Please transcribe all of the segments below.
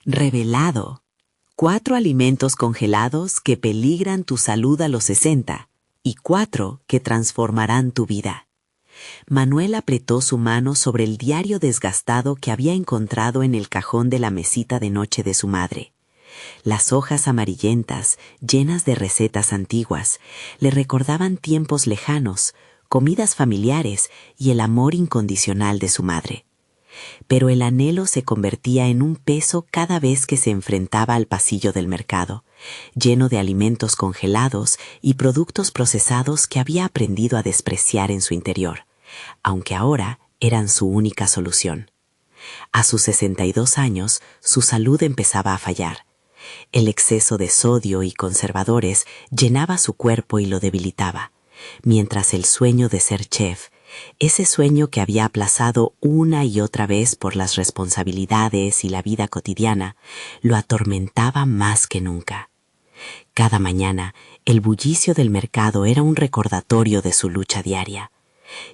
Revelado. 4 alimentos congelados que peligran tu salud a los 60 y 4 que transformarán tu vida. Manuel apretó su mano sobre el diario desgastado que había encontrado en el cajón de la mesita de noche de su madre. Las hojas amarillentas, llenas de recetas antiguas, le recordaban tiempos lejanos, comidas familiares y el amor incondicional de su madre. Pero el anhelo se convertía en un peso cada vez que se enfrentaba al pasillo del mercado, lleno de alimentos congelados y productos procesados que había aprendido a despreciar en su interior, aunque ahora eran su única solución. A sus 62 años, su salud empezaba a fallar. El exceso de sodio y conservadores llenaba su cuerpo y lo debilitaba, mientras el sueño de ser chef, ese sueño que había aplazado una y otra vez por las responsabilidades y la vida cotidiana, lo atormentaba más que nunca. Cada mañana, el bullicio del mercado era un recordatorio de su lucha diaria.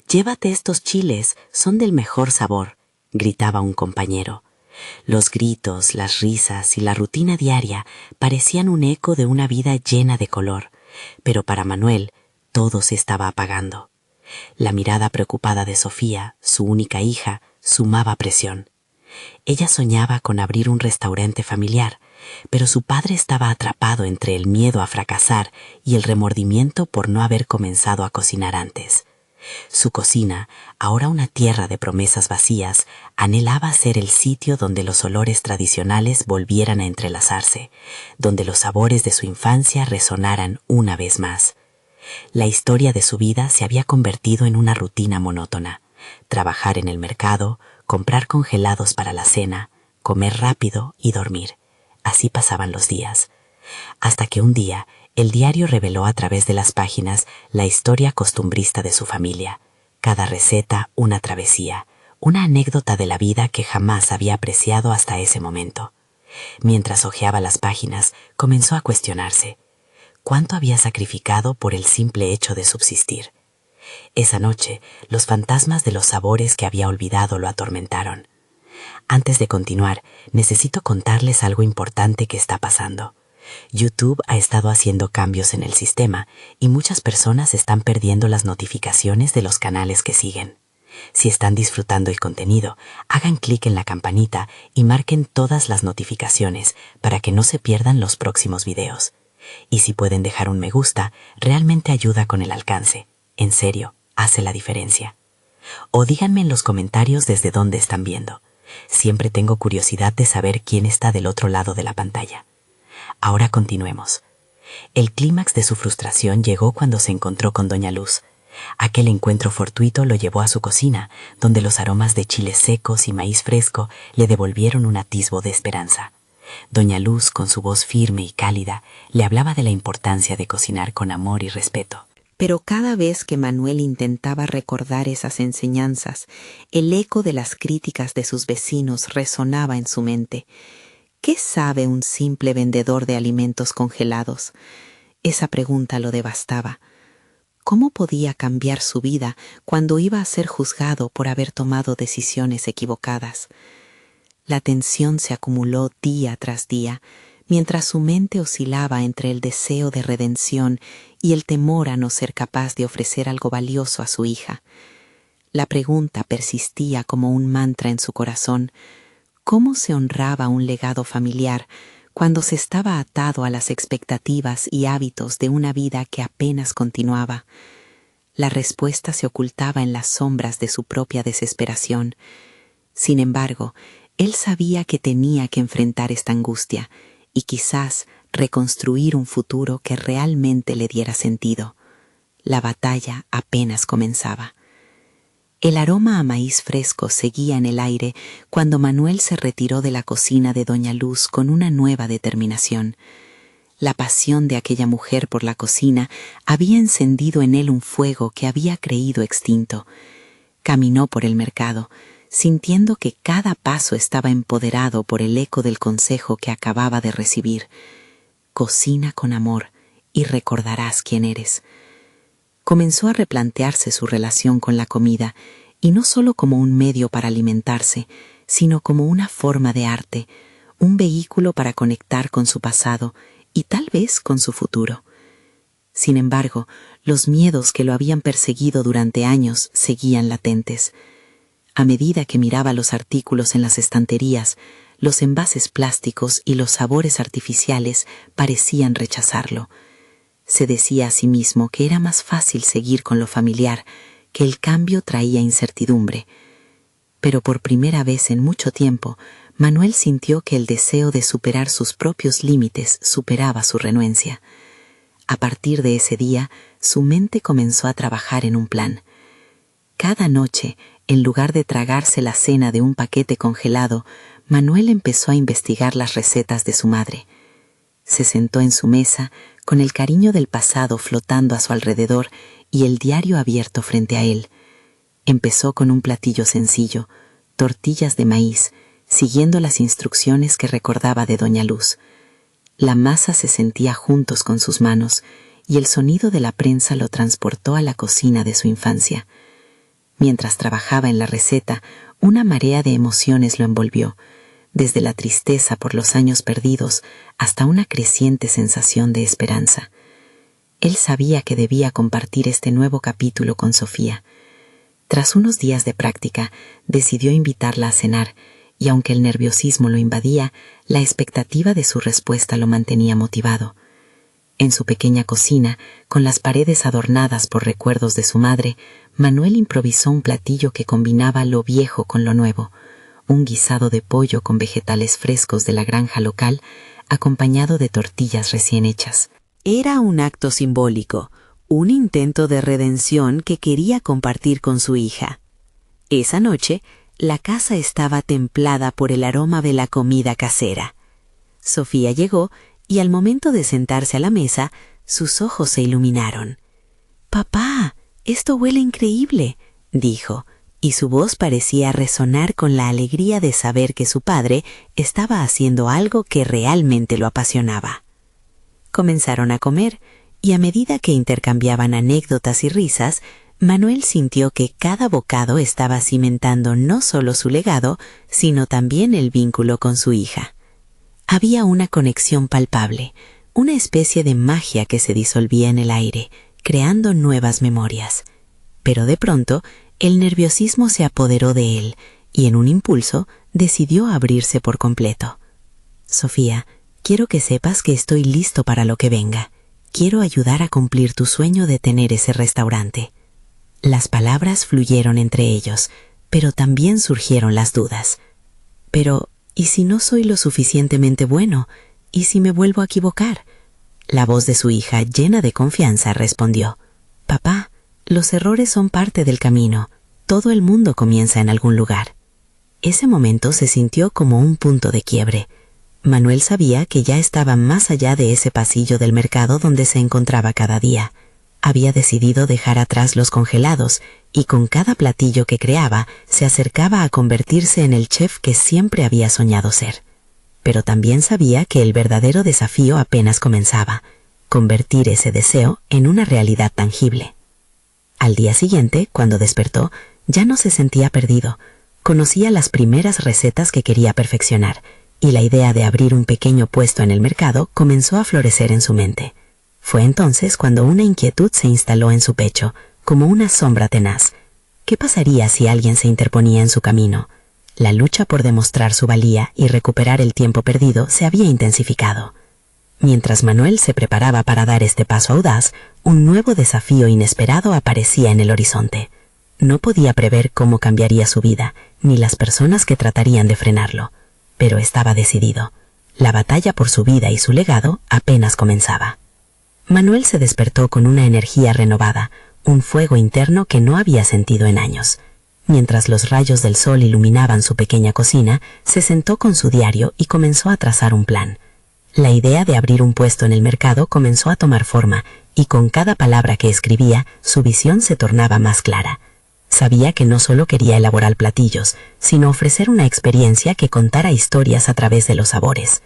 «Llévate estos chiles, son del mejor sabor», gritaba un compañero. Los gritos, las risas y la rutina diaria parecían un eco de una vida llena de color, pero para Manuel todo se estaba apagando. La mirada preocupada de Sofía, su única hija, sumaba presión. Ella soñaba con abrir un restaurante familiar, pero su padre estaba atrapado entre el miedo a fracasar y el remordimiento por no haber comenzado a cocinar antes. Su cocina, ahora una tierra de promesas vacías, anhelaba ser el sitio donde los olores tradicionales volvieran a entrelazarse, donde los sabores de su infancia resonaran una vez más. La historia de su vida se había convertido en una rutina monótona. Trabajar en el mercado, comprar congelados para la cena, comer rápido y dormir. Así pasaban los días. Hasta que un día, el diario reveló a través de las páginas la historia costumbrista de su familia. Cada receta, una travesía, una anécdota de la vida que jamás había apreciado hasta ese momento. Mientras hojeaba las páginas, comenzó a cuestionarse. ¿Cuánto había sacrificado por el simple hecho de subsistir? Esa noche, los fantasmas de los sabores que había olvidado lo atormentaron. Antes de continuar, necesito contarles algo importante que está pasando. YouTube ha estado haciendo cambios en el sistema y muchas personas están perdiendo las notificaciones de los canales que siguen. Si están disfrutando el contenido, hagan clic en la campanita y marquen todas las notificaciones para que no se pierdan los próximos videos. Y si pueden dejar un me gusta, realmente ayuda con el alcance. En serio, hace la diferencia. O díganme en los comentarios desde dónde están viendo. Siempre tengo curiosidad de saber quién está del otro lado de la pantalla. Ahora continuemos. El clímax de su frustración llegó cuando se encontró con Doña Luz. Aquel encuentro fortuito lo llevó a su cocina, donde los aromas de chiles secos y maíz fresco le devolvieron un atisbo de esperanza. Doña Luz, con su voz firme y cálida, le hablaba de la importancia de cocinar con amor y respeto. Pero cada vez que Manuel intentaba recordar esas enseñanzas, el eco de las críticas de sus vecinos resonaba en su mente. ¿Qué sabe un simple vendedor de alimentos congelados? Esa pregunta lo devastaba. ¿Cómo podía cambiar su vida cuando iba a ser juzgado por haber tomado decisiones equivocadas? La tensión se acumuló día tras día, mientras su mente oscilaba entre el deseo de redención y el temor a no ser capaz de ofrecer algo valioso a su hija. La pregunta persistía como un mantra en su corazón. ¿Cómo se honraba un legado familiar cuando se estaba atado a las expectativas y hábitos de una vida que apenas continuaba? La respuesta se ocultaba en las sombras de su propia desesperación. Sin embargo, él sabía que tenía que enfrentar esta angustia y quizás reconstruir un futuro que realmente le diera sentido. La batalla apenas comenzaba. El aroma a maíz fresco seguía en el aire cuando Manuel se retiró de la cocina de Doña Luz con una nueva determinación. La pasión de aquella mujer por la cocina había encendido en él un fuego que había creído extinto. Caminó por el mercado, sintiendo que cada paso estaba empoderado por el eco del consejo que acababa de recibir. Cocina con amor y recordarás quién eres. Comenzó a replantearse su relación con la comida, y no solo como un medio para alimentarse, sino como una forma de arte, un vehículo para conectar con su pasado y tal vez con su futuro. Sin embargo, los miedos que lo habían perseguido durante años seguían latentes. A medida que miraba los artículos en las estanterías, los envases plásticos y los sabores artificiales parecían rechazarlo. Se decía a sí mismo que era más fácil seguir con lo familiar, que el cambio traía incertidumbre. Pero por primera vez en mucho tiempo, Manuel sintió que el deseo de superar sus propios límites superaba su renuencia. A partir de ese día, su mente comenzó a trabajar en un plan. Cada noche, en lugar de tragarse la cena de un paquete congelado, Manuel empezó a investigar las recetas de su madre. Se sentó en su mesa, con el cariño del pasado flotando a su alrededor y el diario abierto frente a él. Empezó con un platillo sencillo, tortillas de maíz, siguiendo las instrucciones que recordaba de Doña Luz. La masa se sentía juntos con sus manos y el sonido de la prensa lo transportó a la cocina de su infancia. Mientras trabajaba en la receta, una marea de emociones lo envolvió, desde la tristeza por los años perdidos hasta una creciente sensación de esperanza. Él sabía que debía compartir este nuevo capítulo con Sofía. Tras unos días de práctica, decidió invitarla a cenar, y aunque el nerviosismo lo invadía, la expectativa de su respuesta lo mantenía motivado. En su pequeña cocina, con las paredes adornadas por recuerdos de su madre, Manuel improvisó un platillo que combinaba lo viejo con lo nuevo, un guisado de pollo con vegetales frescos de la granja local, acompañado de tortillas recién hechas. Era un acto simbólico, un intento de redención que quería compartir con su hija. Esa noche, la casa estaba templada por el aroma de la comida casera. Sofía llegó y al momento de sentarse a la mesa, sus ojos se iluminaron. «Papá, esto huele increíble», dijo, y su voz parecía resonar con la alegría de saber que su padre estaba haciendo algo que realmente lo apasionaba. Comenzaron a comer, y a medida que intercambiaban anécdotas y risas, Manuel sintió que cada bocado estaba cimentando no solo su legado, sino también el vínculo con su hija. Había una conexión palpable, una especie de magia que se disolvía en el aire, creando nuevas memorias. Pero de pronto, el nerviosismo se apoderó de él, y en un impulso decidió abrirse por completo. «Sofía, quiero que sepas que estoy listo para lo que venga. Quiero ayudar a cumplir tu sueño de tener ese restaurante». Las palabras fluyeron entre ellos, pero también surgieron las dudas. «Pero, ¿y si no soy lo suficientemente bueno? ¿Y si me vuelvo a equivocar?». La voz de su hija, llena de confianza, respondió: «Papá, los errores son parte del camino. Todo el mundo comienza en algún lugar». Ese momento se sintió como un punto de quiebre. Manuel sabía que ya estaba más allá de ese pasillo del mercado donde se encontraba cada día. Había decidido dejar atrás los congelados y con cada platillo que creaba se acercaba a convertirse en el chef que siempre había soñado ser. Pero también sabía que el verdadero desafío apenas comenzaba: convertir ese deseo en una realidad tangible. Al día siguiente, cuando despertó, ya no se sentía perdido. Conocía las primeras recetas que quería perfeccionar, y la idea de abrir un pequeño puesto en el mercado comenzó a florecer en su mente. Fue entonces cuando una inquietud se instaló en su pecho, como una sombra tenaz. ¿Qué pasaría si alguien se interponía en su camino? La lucha por demostrar su valía y recuperar el tiempo perdido se había intensificado. Mientras Manuel se preparaba para dar este paso audaz, un nuevo desafío inesperado aparecía en el horizonte. No podía prever cómo cambiaría su vida, ni las personas que tratarían de frenarlo. Pero estaba decidido. La batalla por su vida y su legado apenas comenzaba. Manuel se despertó con una energía renovada, un fuego interno que no había sentido en años. Mientras los rayos del sol iluminaban su pequeña cocina, se sentó con su diario y comenzó a trazar un plan. La idea de abrir un puesto en el mercado comenzó a tomar forma, y con cada palabra que escribía, su visión se tornaba más clara. Sabía que no solo quería elaborar platillos, sino ofrecer una experiencia que contara historias a través de los sabores.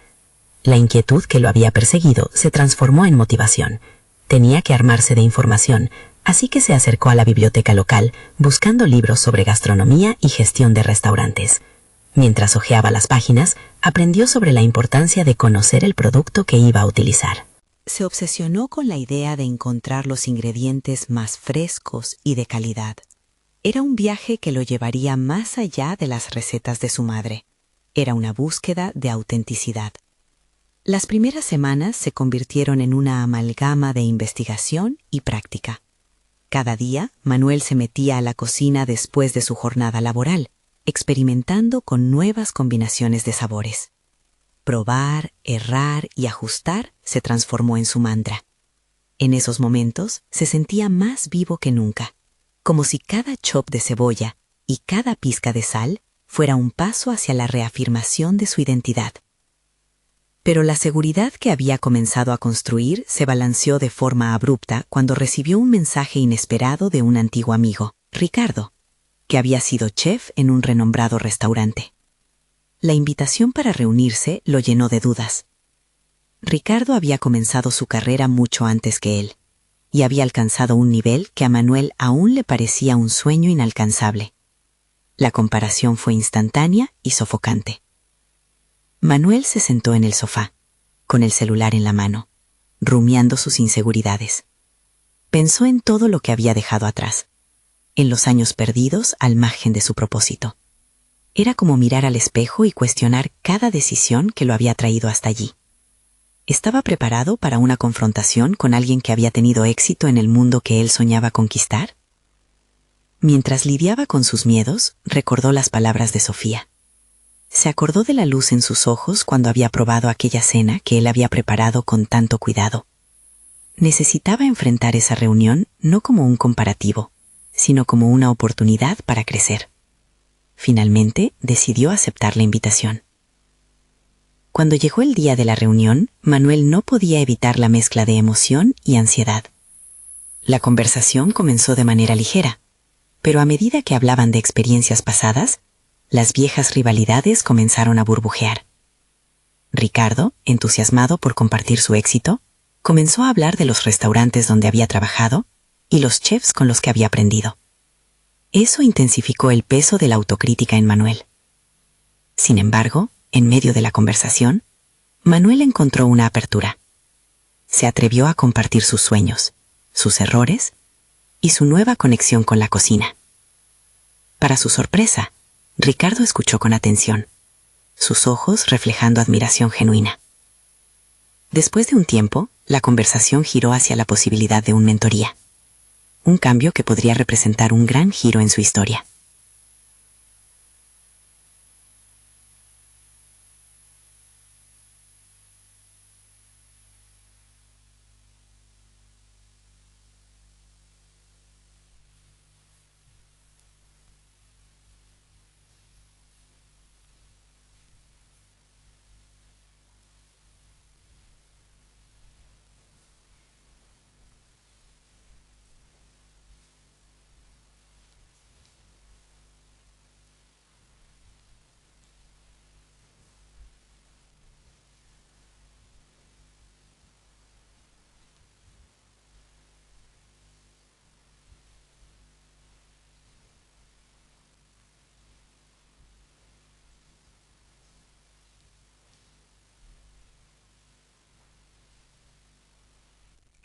La inquietud que lo había perseguido se transformó en motivación. Tenía que armarse de información, así que se acercó a la biblioteca local, buscando libros sobre gastronomía y gestión de restaurantes. Mientras hojeaba las páginas, aprendió sobre la importancia de conocer el producto que iba a utilizar. Se obsesionó con la idea de encontrar los ingredientes más frescos y de calidad. Era un viaje que lo llevaría más allá de las recetas de su madre. Era una búsqueda de autenticidad. Las primeras semanas se convirtieron en una amalgama de investigación y práctica. Cada día, Manuel se metía a la cocina después de su jornada laboral, experimentando con nuevas combinaciones de sabores. Probar, errar y ajustar se transformó en su mantra. En esos momentos se sentía más vivo que nunca, como si cada chop de cebolla y cada pizca de sal fuera un paso hacia la reafirmación de su identidad. Pero la seguridad que había comenzado a construir se balanceó de forma abrupta cuando recibió un mensaje inesperado de un antiguo amigo, Ricardo, que había sido chef en un renombrado restaurante. La invitación para reunirse lo llenó de dudas. Ricardo había comenzado su carrera mucho antes que él, y había alcanzado un nivel que a Manuel aún le parecía un sueño inalcanzable. La comparación fue instantánea y sofocante. Manuel se sentó en el sofá, con el celular en la mano, rumiando sus inseguridades. Pensó en todo lo que había dejado atrás, en los años perdidos al margen de su propósito. Era como mirar al espejo y cuestionar cada decisión que lo había traído hasta allí. ¿Estaba preparado para una confrontación con alguien que había tenido éxito en el mundo que él soñaba conquistar? Mientras lidiaba con sus miedos, recordó las palabras de Sofía. Se acordó de la luz en sus ojos cuando había probado aquella cena que él había preparado con tanto cuidado. Necesitaba enfrentar esa reunión no como un comparativo, sino como una oportunidad para crecer. Finalmente, decidió aceptar la invitación. Cuando llegó el día de la reunión, Manuel no podía evitar la mezcla de emoción y ansiedad. La conversación comenzó de manera ligera, pero a medida que hablaban de experiencias pasadas, las viejas rivalidades comenzaron a burbujear. Ricardo, entusiasmado por compartir su éxito, comenzó a hablar de los restaurantes donde había trabajado y los chefs con los que había aprendido. Eso intensificó el peso de la autocrítica en Manuel. Sin embargo, en medio de la conversación, Manuel encontró una apertura. Se atrevió a compartir sus sueños, sus errores y su nueva conexión con la cocina. Para su sorpresa, Ricardo escuchó con atención, sus ojos reflejando admiración genuina. Después de un tiempo, la conversación giró hacia la posibilidad de una mentoría, un cambio que podría representar un gran giro en su historia.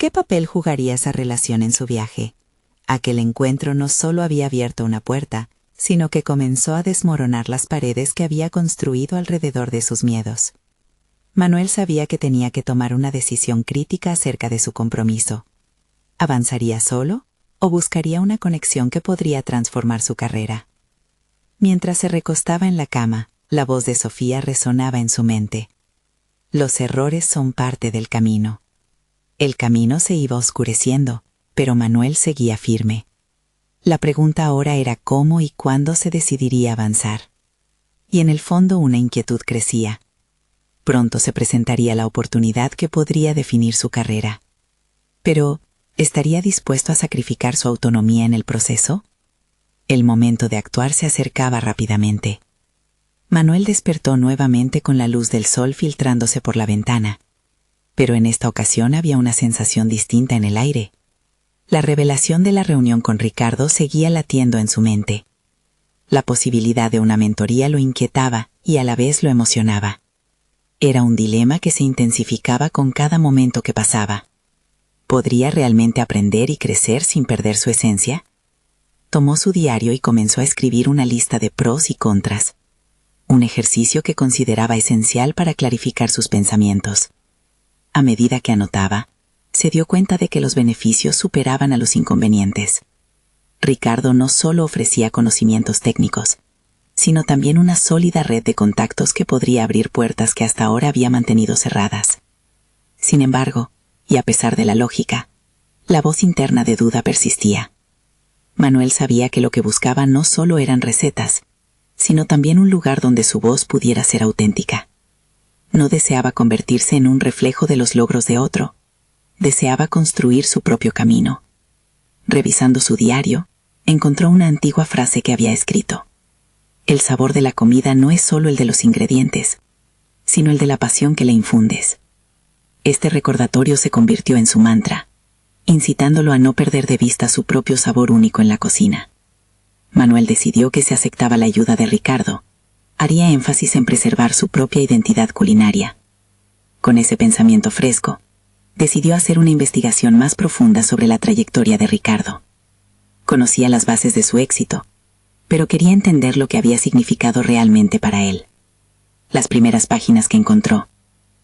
¿Qué papel jugaría esa relación en su viaje? Aquel encuentro no solo había abierto una puerta, sino que comenzó a desmoronar las paredes que había construido alrededor de sus miedos. Manuel sabía que tenía que tomar una decisión crítica acerca de su compromiso. ¿Avanzaría solo o buscaría una conexión que podría transformar su carrera? Mientras se recostaba en la cama, la voz de Sofía resonaba en su mente. Los errores son parte del camino. El camino se iba oscureciendo, pero Manuel seguía firme. La pregunta ahora era cómo y cuándo se decidiría avanzar. Y en el fondo una inquietud crecía. Pronto se presentaría la oportunidad que podría definir su carrera. Pero, ¿estaría dispuesto a sacrificar su autonomía en el proceso? El momento de actuar se acercaba rápidamente. Manuel despertó nuevamente con la luz del sol filtrándose por la ventana. Pero en esta ocasión había una sensación distinta en el aire. La revelación de la reunión con Ricardo seguía latiendo en su mente. La posibilidad de una mentoría lo inquietaba y a la vez lo emocionaba. Era un dilema que se intensificaba con cada momento que pasaba. ¿Podría realmente aprender y crecer sin perder su esencia? Tomó su diario y comenzó a escribir una lista de pros y contras, un ejercicio que consideraba esencial para clarificar sus pensamientos. A medida que anotaba, se dio cuenta de que los beneficios superaban a los inconvenientes. Ricardo no solo ofrecía conocimientos técnicos, sino también una sólida red de contactos que podría abrir puertas que hasta ahora había mantenido cerradas. Sin embargo, y a pesar de la lógica, la voz interna de duda persistía. Manuel sabía que lo que buscaba no solo eran recetas, sino también un lugar donde su voz pudiera ser auténtica. No deseaba convertirse en un reflejo de los logros de otro, deseaba construir su propio camino. Revisando su diario, encontró una antigua frase que había escrito: «El sabor de la comida no es solo el de los ingredientes, sino el de la pasión que le infundes». Este recordatorio se convirtió en su mantra, incitándolo a no perder de vista su propio sabor único en la cocina. Manuel decidió que si aceptaba la ayuda de Ricardo, haría énfasis en preservar su propia identidad culinaria. Con ese pensamiento fresco, decidió hacer una investigación más profunda sobre la trayectoria de Ricardo. Conocía las bases de su éxito, pero quería entender lo que había significado realmente para él. Las primeras páginas que encontró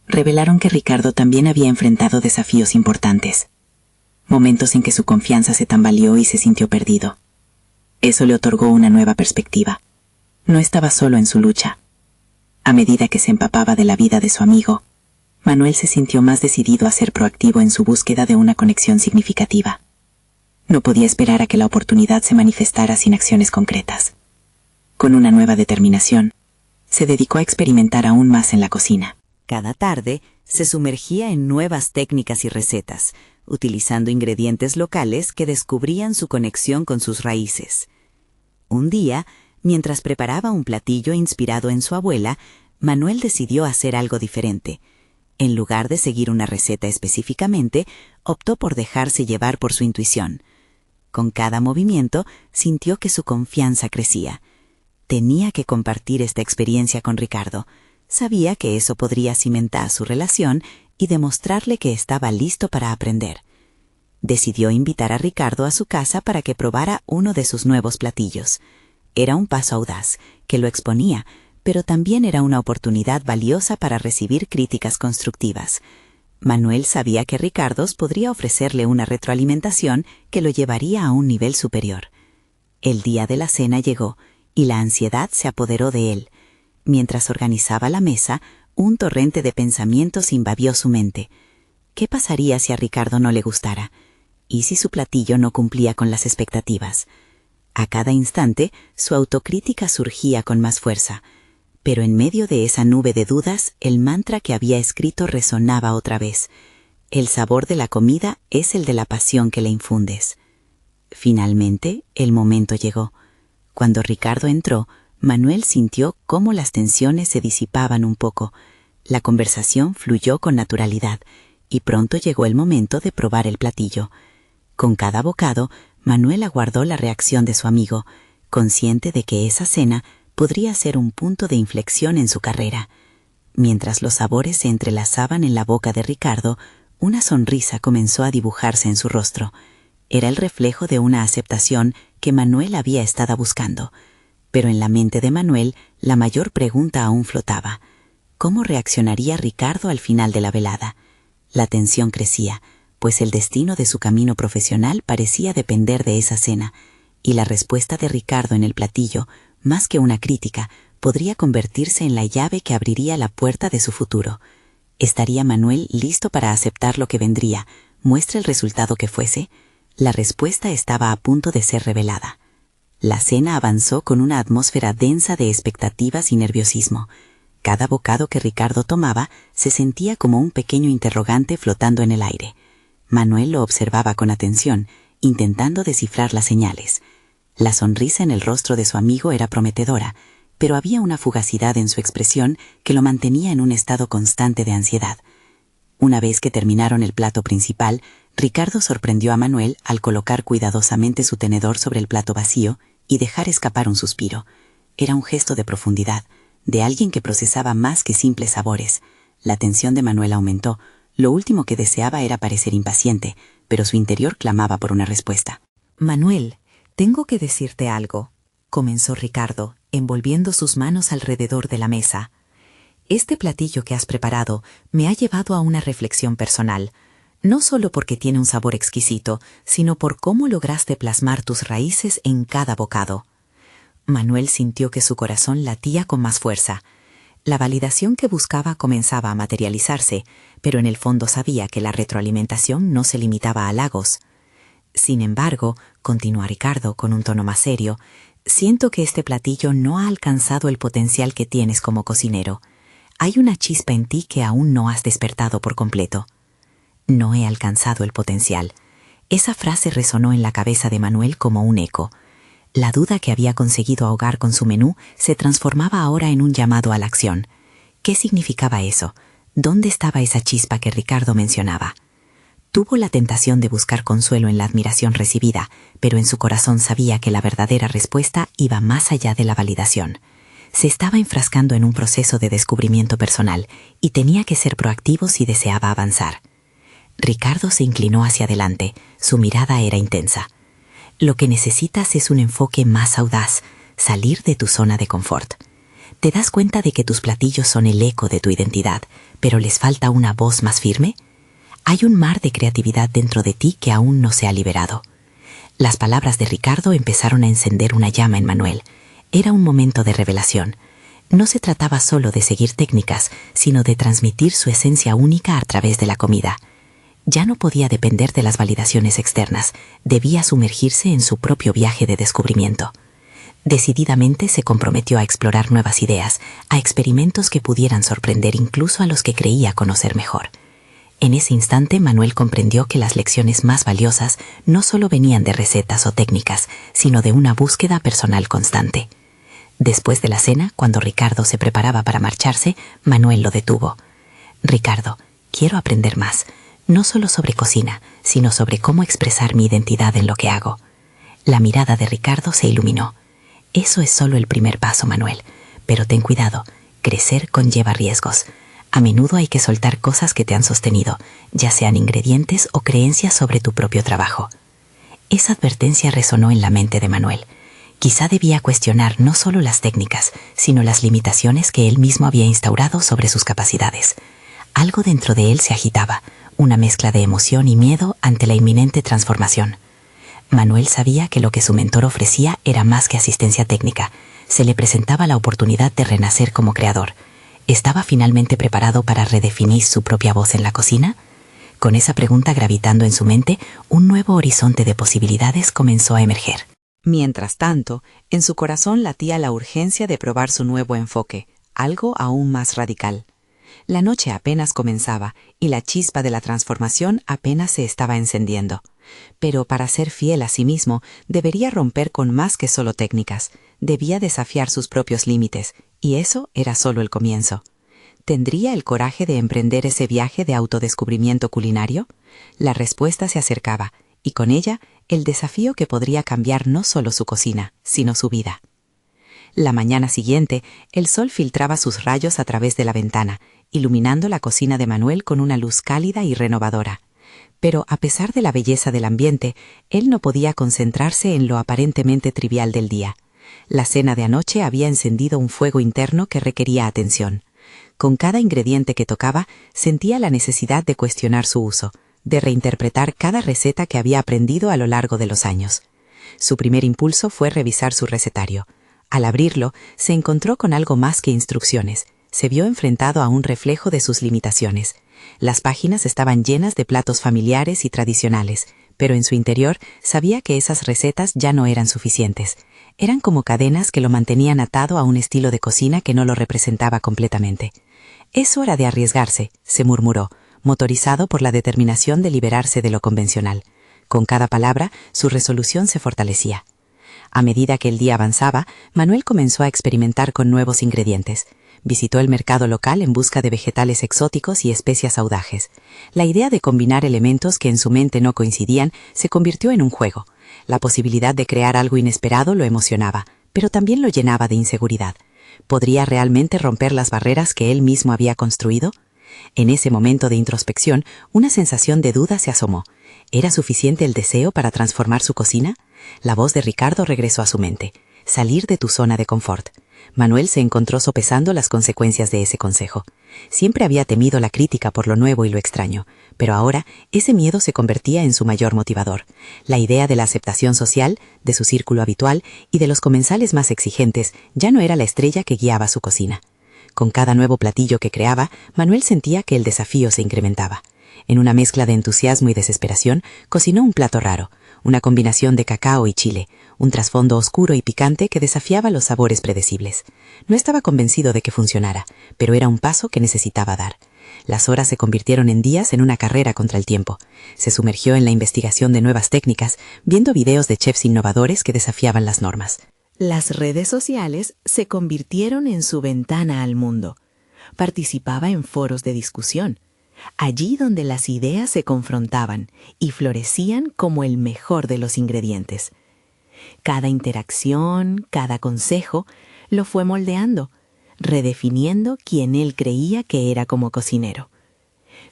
revelaron que Ricardo también había enfrentado desafíos importantes, momentos en que su confianza se tambaleó y se sintió perdido. Eso le otorgó una nueva perspectiva. No estaba solo en su lucha. A medida que se empapaba de la vida de su amigo, Manuel se sintió más decidido a ser proactivo en su búsqueda de una conexión significativa. No podía esperar a que la oportunidad se manifestara sin acciones concretas. Con una nueva determinación, se dedicó a experimentar aún más en la cocina. Cada tarde se sumergía en nuevas técnicas y recetas, utilizando ingredientes locales que descubrían su conexión con sus raíces. Un día, mientras preparaba un platillo inspirado en su abuela, Manuel decidió hacer algo diferente. En lugar de seguir una receta específicamente, optó por dejarse llevar por su intuición. Con cada movimiento, sintió que su confianza crecía. Tenía que compartir esta experiencia con Ricardo. Sabía que eso podría cimentar su relación y demostrarle que estaba listo para aprender. Decidió invitar a Ricardo a su casa para que probara uno de sus nuevos platillos. Era un paso audaz, que lo exponía, pero también era una oportunidad valiosa para recibir críticas constructivas. Manuel sabía que Ricardo podría ofrecerle una retroalimentación que lo llevaría a un nivel superior. El día de la cena llegó, y la ansiedad se apoderó de él. Mientras organizaba la mesa, un torrente de pensamientos invadió su mente. ¿Qué pasaría si a Ricardo no le gustara? ¿Y si su platillo no cumplía con las expectativas? A cada instante, su autocrítica surgía con más fuerza. Pero en medio de esa nube de dudas, el mantra que había escrito resonaba otra vez. El sabor de la comida es el de la pasión que le infundes. Finalmente, el momento llegó. Cuando Ricardo entró, Manuel sintió cómo las tensiones se disipaban un poco. La conversación fluyó con naturalidad, y pronto llegó el momento de probar el platillo. Con cada bocado, Manuel aguardó la reacción de su amigo, consciente de que esa cena podría ser un punto de inflexión en su carrera. Mientras los sabores se entrelazaban en la boca de Ricardo, una sonrisa comenzó a dibujarse en su rostro. Era el reflejo de una aceptación que Manuel había estado buscando. Pero en la mente de Manuel, la mayor pregunta aún flotaba. ¿Cómo reaccionaría Ricardo al final de la velada? La tensión crecía, pues el destino de su camino profesional parecía depender de esa cena, y la respuesta de Ricardo en el platillo, más que una crítica, podría convertirse en la llave que abriría la puerta de su futuro. ¿Estaría Manuel listo para aceptar lo que vendría, muestre el resultado que fuese? La respuesta estaba a punto de ser revelada. La cena avanzó con una atmósfera densa de expectativas y nerviosismo. Cada bocado que Ricardo tomaba se sentía como un pequeño interrogante flotando en el aire. Manuel lo observaba con atención, intentando descifrar las señales. La sonrisa en el rostro de su amigo era prometedora, pero había una fugacidad en su expresión que lo mantenía en un estado constante de ansiedad. Una vez que terminaron el plato principal, Ricardo sorprendió a Manuel al colocar cuidadosamente su tenedor sobre el plato vacío y dejar escapar un suspiro. Era un gesto de profundidad, de alguien que procesaba más que simples sabores. La tensión de Manuel aumentó. Lo último que deseaba era parecer impaciente, pero su interior clamaba por una respuesta. Manuel, tengo que decirte algo, comenzó Ricardo, envolviendo sus manos alrededor de la mesa. Este platillo que has preparado me ha llevado a una reflexión personal, no solo porque tiene un sabor exquisito, sino por cómo lograste plasmar tus raíces en cada bocado. Manuel sintió que su corazón latía con más fuerza. La validación que buscaba comenzaba a materializarse, pero en el fondo sabía que la retroalimentación no se limitaba a halagos. Sin embargo, continuó Ricardo con un tono más serio, siento que este platillo no ha alcanzado el potencial que tienes como cocinero. Hay una chispa en ti que aún no has despertado por completo. No he alcanzado el potencial. Esa frase resonó en la cabeza de Manuel como un eco. La duda que había conseguido ahogar con su menú se transformaba ahora en un llamado a la acción. ¿Qué significaba eso? ¿Dónde estaba esa chispa que Ricardo mencionaba? Tuvo la tentación de buscar consuelo en la admiración recibida, pero en su corazón sabía que la verdadera respuesta iba más allá de la validación. Se estaba enfrascando en un proceso de descubrimiento personal y tenía que ser proactivo si deseaba avanzar. Ricardo se inclinó hacia adelante, su mirada era intensa. Lo que necesitas es un enfoque más audaz, salir de tu zona de confort. ¿Te das cuenta de que tus platillos son el eco de tu identidad, pero les falta una voz más firme? Hay un mar de creatividad dentro de ti que aún no se ha liberado. Las palabras de Ricardo empezaron a encender una llama en Manuel. Era un momento de revelación. No se trataba solo de seguir técnicas, sino de transmitir su esencia única a través de la comida. Ya no podía depender de las validaciones externas, debía sumergirse en su propio viaje de descubrimiento. Decididamente se comprometió a explorar nuevas ideas, a experimentos que pudieran sorprender incluso a los que creía conocer mejor. En ese instante Manuel comprendió que las lecciones más valiosas no solo venían de recetas o técnicas, sino de una búsqueda personal constante. Después de la cena, cuando Ricardo se preparaba para marcharse, Manuel lo detuvo. «Ricardo, quiero aprender más. No solo sobre cocina, sino sobre cómo expresar mi identidad en lo que hago». La mirada de Ricardo se iluminó. «Eso es solo el primer paso, Manuel. Pero ten cuidado, crecer conlleva riesgos. A menudo hay que soltar cosas que te han sostenido, ya sean ingredientes o creencias sobre tu propio trabajo». Esa advertencia resonó en la mente de Manuel. Quizá debía cuestionar no solo las técnicas, sino las limitaciones que él mismo había instaurado sobre sus capacidades. Algo dentro de él se agitaba, una mezcla de emoción y miedo ante la inminente transformación. Manuel sabía que lo que su mentor ofrecía era más que asistencia técnica. Se le presentaba la oportunidad de renacer como creador. ¿Estaba finalmente preparado para redefinir su propia voz en la cocina? Con esa pregunta gravitando en su mente, un nuevo horizonte de posibilidades comenzó a emerger. Mientras tanto, en su corazón latía la urgencia de probar su nuevo enfoque, algo aún más radical. La noche apenas comenzaba y la chispa de la transformación apenas se estaba encendiendo. Pero para ser fiel a sí mismo, debería romper con más que solo técnicas. Debía desafiar sus propios límites, y eso era solo el comienzo. ¿Tendría el coraje de emprender ese viaje de autodescubrimiento culinario? La respuesta se acercaba, y con ella el desafío que podría cambiar no solo su cocina, sino su vida. La mañana siguiente, el sol filtraba sus rayos a través de la ventana, iluminando la cocina de Manuel con una luz cálida y renovadora. Pero a pesar de la belleza del ambiente, él no podía concentrarse en lo aparentemente trivial del día. La cena de anoche había encendido un fuego interno que requería atención. Con cada ingrediente que tocaba, sentía la necesidad de cuestionar su uso, de reinterpretar cada receta que había aprendido a lo largo de los años. Su primer impulso fue revisar su recetario. Al abrirlo, se encontró con algo más que instrucciones. Se vio enfrentado a un reflejo de sus limitaciones. Las páginas estaban llenas de platos familiares y tradicionales, pero en su interior sabía que esas recetas ya no eran suficientes. Eran como cadenas que lo mantenían atado a un estilo de cocina que no lo representaba completamente. «Es hora de arriesgarse», se murmuró, motorizado por la determinación de liberarse de lo convencional. Con cada palabra, su resolución se fortalecía. A medida que el día avanzaba, Manuel comenzó a experimentar con nuevos ingredientes. Visitó el mercado local en busca de vegetales exóticos y especias audaces. La idea de combinar elementos que en su mente no coincidían se convirtió en un juego. La posibilidad de crear algo inesperado lo emocionaba, pero también lo llenaba de inseguridad. ¿Podría realmente romper las barreras que él mismo había construido? En ese momento de introspección, una sensación de duda se asomó. ¿Era suficiente el deseo para transformar su cocina? La voz de Ricardo regresó a su mente. Salir de tu zona de confort. Manuel se encontró sopesando las consecuencias de ese consejo. Siempre había temido la crítica por lo nuevo y lo extraño, pero ahora ese miedo se convertía en su mayor motivador. La idea de la aceptación social, de su círculo habitual y de los comensales más exigentes ya no era la estrella que guiaba su cocina. Con cada nuevo platillo que creaba, Manuel sentía que el desafío se incrementaba. En una mezcla de entusiasmo y desesperación, cocinó un plato raro, una combinación de cacao y chile, un trasfondo oscuro y picante que desafiaba los sabores predecibles. No estaba convencido de que funcionara, pero era un paso que necesitaba dar. Las horas se convirtieron en días en una carrera contra el tiempo. Se sumergió en la investigación de nuevas técnicas, viendo videos de chefs innovadores que desafiaban las normas. Las redes sociales se convirtieron en su ventana al mundo. Participaba en foros de discusión, allí donde las ideas se confrontaban y florecían como el mejor de los ingredientes. Cada interacción, cada consejo, lo fue moldeando, redefiniendo quién él creía que era como cocinero.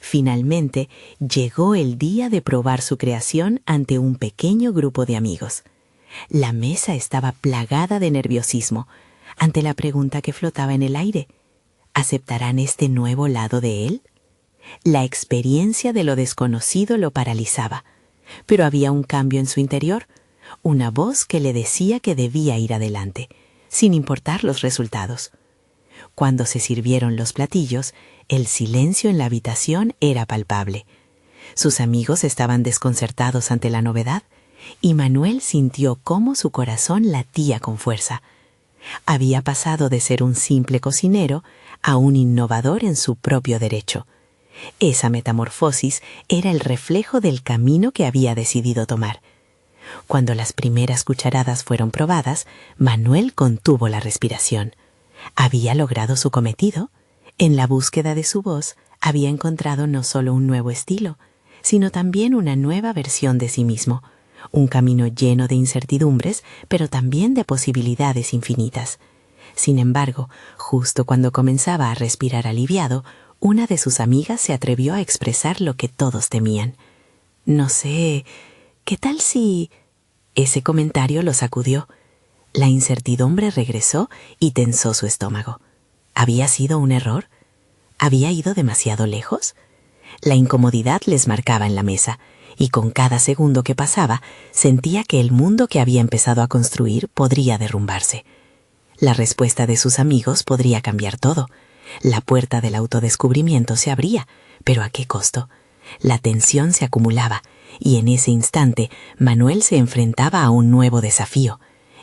Finalmente, llegó el día de probar su creación ante un pequeño grupo de amigos. La mesa estaba plagada de nerviosismo ante la pregunta que flotaba en el aire. ¿Aceptarán este nuevo lado de él? La experiencia de lo desconocido lo paralizaba, pero había un cambio en su interior, una voz que le decía que debía ir adelante, sin importar los resultados. Cuando se sirvieron los platillos, el silencio en la habitación era palpable. Sus amigos estaban desconcertados ante la novedad, y Manuel sintió cómo su corazón latía con fuerza. Había pasado de ser un simple cocinero a un innovador en su propio derecho. Esa metamorfosis era el reflejo del camino que había decidido tomar. Cuando las primeras cucharadas fueron probadas, Manuel contuvo la respiración. Había logrado su cometido. En la búsqueda de su voz, había encontrado no solo un nuevo estilo, sino también una nueva versión de sí mismo. Un camino lleno de incertidumbres, pero también de posibilidades infinitas. Sin embargo, justo cuando comenzaba a respirar aliviado, una de sus amigas se atrevió a expresar lo que todos temían. «No sé, ¿qué tal si...?» Ese comentario lo sacudió. La incertidumbre regresó y tensó su estómago. ¿Había sido un error? ¿Había ido demasiado lejos? La incomodidad les marcaba en la mesa, y con cada segundo que pasaba, sentía que el mundo que había empezado a construir podría derrumbarse. La respuesta de sus amigos podría cambiar todo. La puerta del autodescubrimiento se abría, pero ¿a qué costo? La tensión se acumulaba, y en ese instante Manuel se enfrentaba a un nuevo desafío.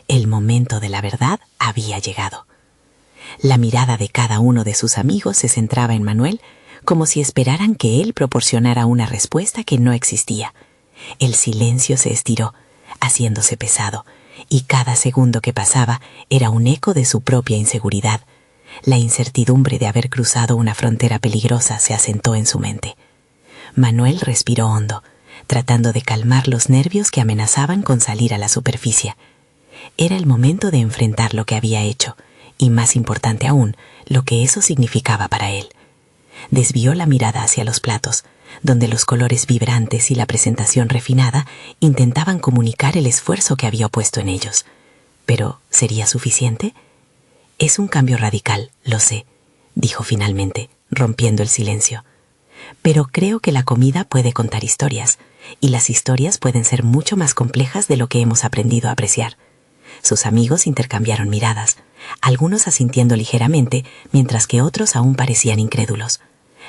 El momento de la verdad había llegado. La mirada de cada uno de sus amigos se centraba en Manuel, como si esperaran que él proporcionara una respuesta que no existía. El silencio se estiró, haciéndose pesado, y cada segundo que pasaba era un eco de su propia inseguridad. La incertidumbre de haber cruzado una frontera peligrosa se asentó en su mente. Manuel respiró hondo, tratando de calmar los nervios que amenazaban con salir a la superficie. Era el momento de enfrentar lo que había hecho, y más importante aún, lo que eso significaba para él. Desvió la mirada hacia los platos, donde los colores vibrantes y la presentación refinada intentaban comunicar el esfuerzo que había puesto en ellos. ¿Pero sería suficiente? «Es un cambio radical, lo sé», dijo finalmente, rompiendo el silencio. «Pero creo que la comida puede contar historias, y las historias pueden ser mucho más complejas de lo que hemos aprendido a apreciar». Sus amigos intercambiaron miradas, algunos asintiendo ligeramente, mientras que otros aún parecían incrédulos.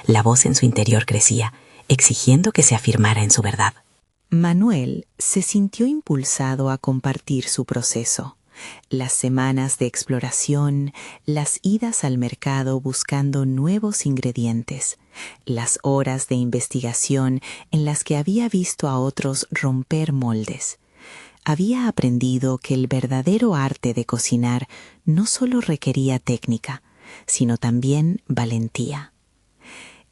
La voz en su interior crecía, exigiendo que se afirmara en su verdad. Manuel se sintió impulsado a compartir su proceso. Las semanas de exploración, las idas al mercado buscando nuevos ingredientes, las horas de investigación en las que había visto a otros romper moldes. Había aprendido que el verdadero arte de cocinar no solo requería técnica, sino también valentía.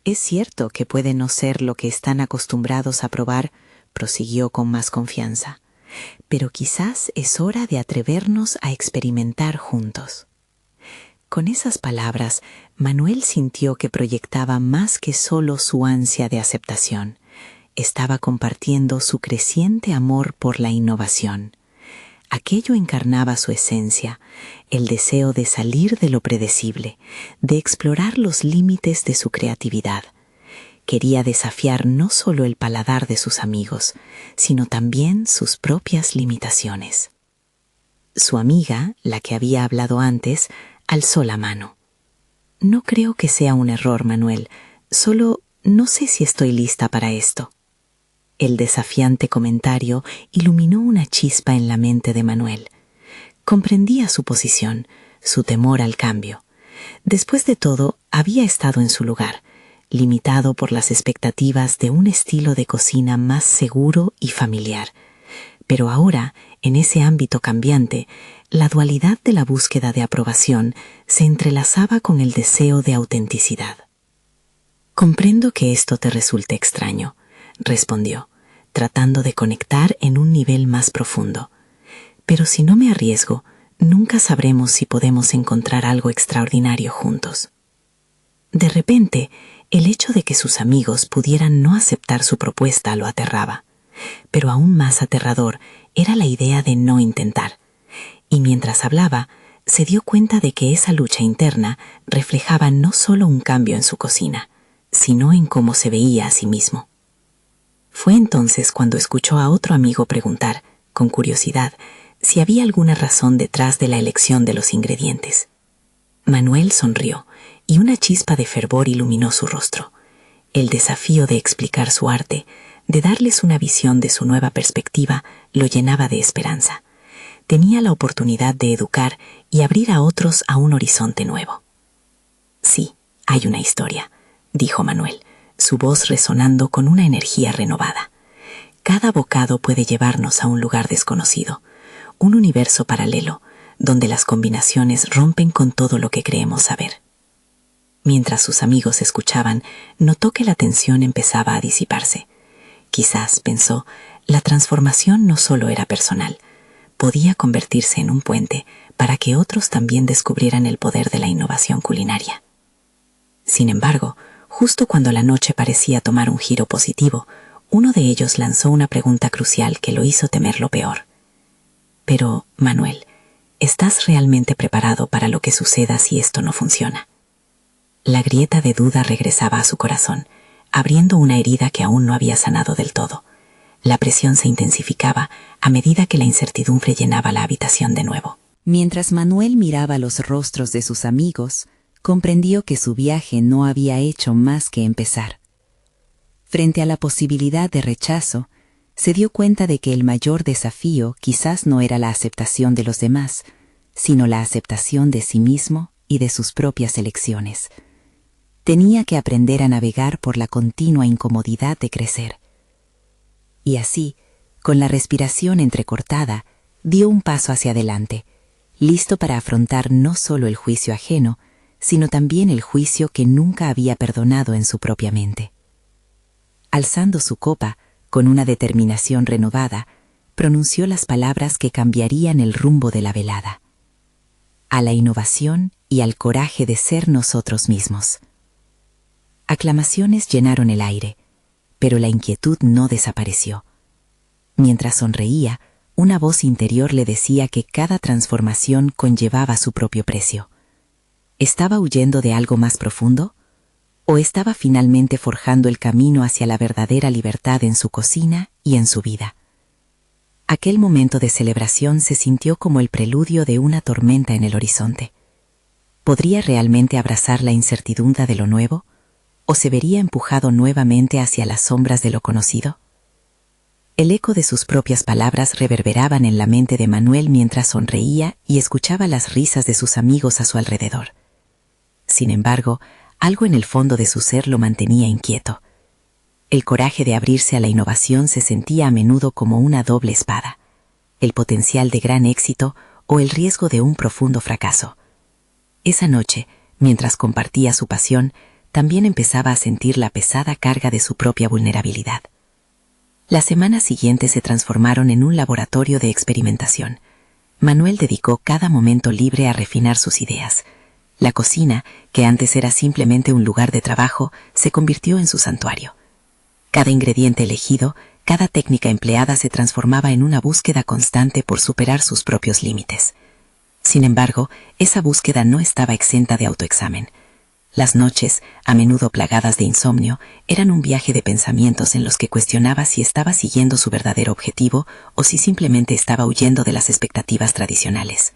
Es cierto que puede no ser lo que están acostumbrados a probar, prosiguió con más confianza, pero quizás es hora de atrevernos a experimentar juntos. Con esas palabras, Manuel sintió que proyectaba más que solo su ansia de aceptación. Estaba compartiendo su creciente amor por la innovación. Aquello encarnaba su esencia, el deseo de salir de lo predecible, de explorar los límites de su creatividad. Quería desafiar no solo el paladar de sus amigos, sino también sus propias limitaciones. Su amiga, la que había hablado antes, alzó la mano. No creo que sea un error, Manuel, solo no sé si estoy lista para esto. El desafiante comentario iluminó una chispa en la mente de Manuel. Comprendía su posición, su temor al cambio. Después de todo, había estado en su lugar, limitado por las expectativas de un estilo de cocina más seguro y familiar. Pero ahora, en ese ámbito cambiante, la dualidad de la búsqueda de aprobación se entrelazaba con el deseo de autenticidad. «Comprendo que esto te resulte extraño», respondió, tratando de conectar en un nivel más profundo. «Pero si no me arriesgo, nunca sabremos si podemos encontrar algo extraordinario juntos». De repente, el hecho de que sus amigos pudieran no aceptar su propuesta lo aterraba. Pero aún más aterrador era la idea de no intentar. Y mientras hablaba, se dio cuenta de que esa lucha interna reflejaba no solo un cambio en su cocina, sino en cómo se veía a sí mismo. Fue entonces cuando escuchó a otro amigo preguntar, con curiosidad, si había alguna razón detrás de la elección de los ingredientes. Manuel sonrió, y una chispa de fervor iluminó su rostro. El desafío de explicar su arte, de darles una visión de su nueva perspectiva, lo llenaba de esperanza. Tenía la oportunidad de educar y abrir a otros a un horizonte nuevo. «Sí, hay una historia», dijo Manuel, su voz resonando con una energía renovada. «Cada bocado puede llevarnos a un lugar desconocido, un universo paralelo, donde las combinaciones rompen con todo lo que creemos saber». Mientras sus amigos escuchaban, notó que la tensión empezaba a disiparse. Quizás, pensó, la transformación no solo era personal, podía convertirse en un puente para que otros también descubrieran el poder de la innovación culinaria. Sin embargo, justo cuando la noche parecía tomar un giro positivo, uno de ellos lanzó una pregunta crucial que lo hizo temer lo peor. «Pero, Manuel, ¿estás realmente preparado para lo que suceda si esto no funciona?» La grieta de duda regresaba a su corazón, abriendo una herida que aún no había sanado del todo. La presión se intensificaba a medida que la incertidumbre llenaba la habitación de nuevo. Mientras Manuel miraba los rostros de sus amigos, comprendió que su viaje no había hecho más que empezar. Frente a la posibilidad de rechazo, se dio cuenta de que el mayor desafío quizás no era la aceptación de los demás, sino la aceptación de sí mismo y de sus propias elecciones. Tenía que aprender a navegar por la continua incomodidad de crecer. Y así, con la respiración entrecortada, dio un paso hacia adelante, listo para afrontar no solo el juicio ajeno, sino también el juicio que nunca había perdonado en su propia mente. Alzando su copa, con una determinación renovada, pronunció las palabras que cambiarían el rumbo de la velada. A la innovación y al coraje de ser nosotros mismos. Aclamaciones llenaron el aire, pero la inquietud no desapareció. Mientras sonreía, una voz interior le decía que cada transformación conllevaba su propio precio. ¿Estaba huyendo de algo más profundo? ¿O estaba finalmente forjando el camino hacia la verdadera libertad en su cocina y en su vida? Aquel momento de celebración se sintió como el preludio de una tormenta en el horizonte. ¿Podría realmente abrazar la incertidumbre de lo nuevo? ¿O se vería empujado nuevamente hacia las sombras de lo conocido? El eco de sus propias palabras reverberaban en la mente de Manuel mientras sonreía y escuchaba las risas de sus amigos a su alrededor. Sin embargo, algo en el fondo de su ser lo mantenía inquieto. El coraje de abrirse a la innovación se sentía a menudo como una doble espada, el potencial de gran éxito o el riesgo de un profundo fracaso. Esa noche, mientras compartía su pasión, también empezaba a sentir la pesada carga de su propia vulnerabilidad. Las semanas siguientes se transformaron en un laboratorio de experimentación. Manuel dedicó cada momento libre a refinar sus ideas. La cocina, que antes era simplemente un lugar de trabajo, se convirtió en su santuario. Cada ingrediente elegido, cada técnica empleada se transformaba en una búsqueda constante por superar sus propios límites. Sin embargo, esa búsqueda no estaba exenta de autoexamen. Las noches, a menudo plagadas de insomnio, eran un viaje de pensamientos en los que cuestionaba si estaba siguiendo su verdadero objetivo o si simplemente estaba huyendo de las expectativas tradicionales.